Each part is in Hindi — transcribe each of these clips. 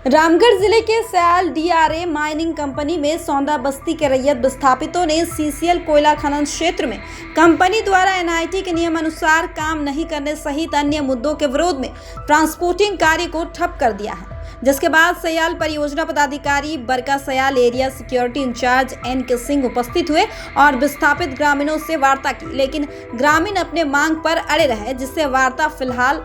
रामगढ़ जिले के सयाल डीआरए माइनिंग कंपनी में सौंदा बस्ती के रैयत विस्थापितों ने सीसीएल कोयला खनन क्षेत्र में कंपनी द्वारा एनआईटी के नियम अनुसार काम नहीं करने सहित अन्य मुद्दों के विरोध में ट्रांसपोर्टिंग कार्य को ठप कर दिया है, जिसके बाद सयाल परियोजना पदाधिकारी बरका Sayal area security in charge NK. Singh उपस्थित हुए और विस्थापित ग्रामीणों से वार्ता की, लेकिन ग्रामीण अपने मांग पर अड़े रहे, जिससे वार्ता फिलहाल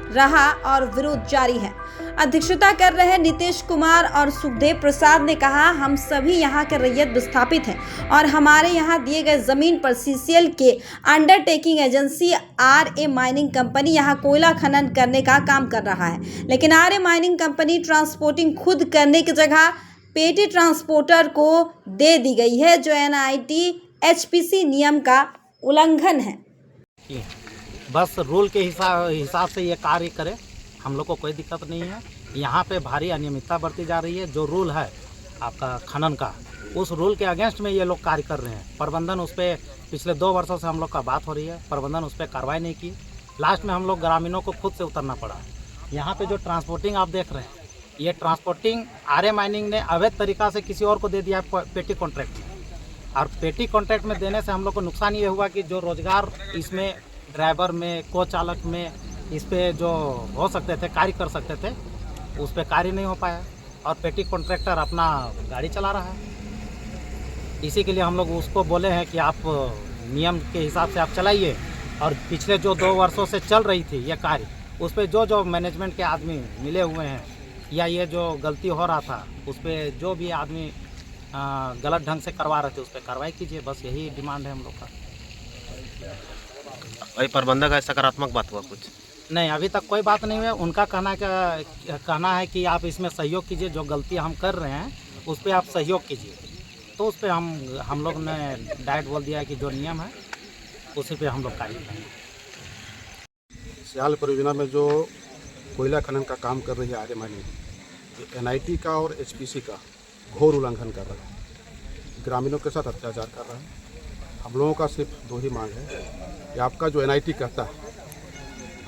रहा और विरोध जारी है। अध्यक्षता कर रहे नीतीश कुमार और सुखदेव प्रसाद ने कहा, हम सभी यहाँ के रैयत विस्थापित हैं और हमारे यहाँ दिए गए जमीन पर सीसीएल के undertaking agency RA mining company यहाँ कोयला खनन करने का काम कर रहा है, लेकिन आरए माइनिंग कंपनी ट्रांसपोर्टिंग खुद करने की जगह पेटी ट्रांसपोर्टर को दे दी गई है, जो एनआईटी एचपीसी नियम का उल्लंघन है। बस रूल के हिसाब से ये कार्य करे, हम लोग को कोई दिक्कत नहीं है। यहाँ पे भारी अनियमितता बरती जा रही है। जो रूल है आपका खनन का, उस रूल के अगेंस्ट में ये लोग कार्य कर रहे हैं। प्रबंधन उस पर पिछले 2 वर्षों से हम लोग का बात हो रही है, प्रबंधन उस पर कार्रवाई नहीं की। लास्ट में हम लोग ग्रामीणों को खुद से उतरना पड़ा। यहाँ पे जो ट्रांसपोर्टिंग आप देख रहे हैं, ये ट्रांसपोर्टिंग आरए माइनिंग ने अवैध तरीक़ा से किसी और को दे दिया है पेटी कॉन्ट्रैक्ट में। और पेटी कॉन्ट्रैक्ट में देने से हम लोग को नुकसान ये हुआ कि जो रोजगार इसमें ड्राइवर में, को चालक में, इस पे जो हो सकते थे, कार्य कर सकते थे, उस पे कार्य नहीं हो पाया और पेटी कॉन्ट्रैक्टर अपना गाड़ी चला रहा है। इसी के लिए हम लोग उसको बोले हैं कि आप नियम के हिसाब से आप चलाइए, और पिछले जो 2 वर्षों से चल रही थी ये कार्य, उस पे जो मैनेजमेंट के आदमी मिले हुए हैं या ये जो गलती हो रहा था, उस पर जो भी आदमी गलत ढंग से करवा रहे थे, उस पर कार्रवाई कीजिए। बस यही डिमांड है हम लोग का। भाई प्रबंधक है, सकारात्मक बात हुआ कुछ नहीं, अभी तक कोई बात नहीं है। उनका कहना है कि आप इसमें सहयोग कीजिए, जो गलती हम कर रहे हैं उस पर आप सहयोग कीजिए। तो उस पर हम लोग ने डायरेक्ट बोल दिया है कि जो नियम है उसी पे हम लोग कार्य करेंगे। सयाल परियोजना में जो कोयला खनन का काम कर रही है आरए माइनिंग, एनआईटी का और एचपीसी का घोर उल्लंघन कर रहा है, ग्रामीणों के साथ अत्याचार कर रहा है। हम लोगों का सिर्फ 2 ही मांग है कि आपका जो एनआईटी कहता है,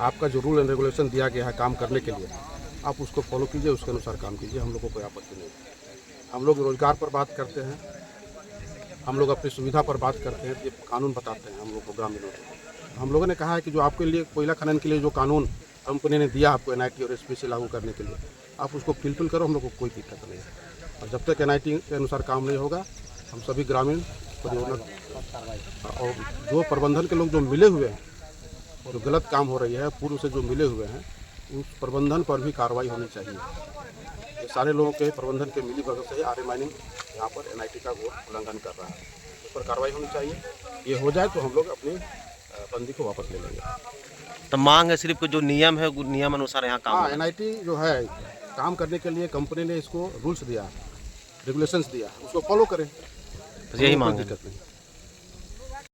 आपका जो रूल एंड रेगुलेशन दिया गया है काम करने के लिए, आप उसको फॉलो कीजिए, उसके अनुसार काम कीजिए। हम लोग को कोई आपत्ति नहीं है। हम लोग रोजगार पर बात करते हैं, हम लोग अपनी सुविधा पर बात करते हैं, ये कानून बताते हैं हम लोग को, ग्रामीणों को। हम लोगों ने कहा है कि जो आपके लिए कोयला खनन के लिए जो कानून कंपनी ने दिया आपको एनआईटी और एचपीसी लागू करने के लिए, आप उसको फुलफिल करो, हम लोग को कोई दिक्कत नहीं है। और जब तक एनआईटी के अनुसार काम नहीं होगा, हम सभी ग्रामीण और जो प्रबंधन के लोग जो मिले हुए हैं और गलत काम हो रही है पूर्व से जो मिले हुए हैं, उस प्रबंधन पर भी कार्रवाई होनी चाहिए। ये सारे लोगों के प्रबंधन के मिली भगत से आरए माइनिंग यहाँ पर एनआईटी का उल्लंघन कर रहा है, उस पर कार्रवाई होनी चाहिए। ये हो जाए तो हम लोग अपनी बंदी को वापस ले लेंगे। तो मांग है सिर्फ जो नियम है, नियम अनुसार यहाँ काम। हाँ, एनआईटी जो है काम करने के लिए कंपनी ने इसको रूल्स दिया, रेगुलेशंस दिया, उसको फॉलो करें। यही मांग है। दिक्कत नहीं।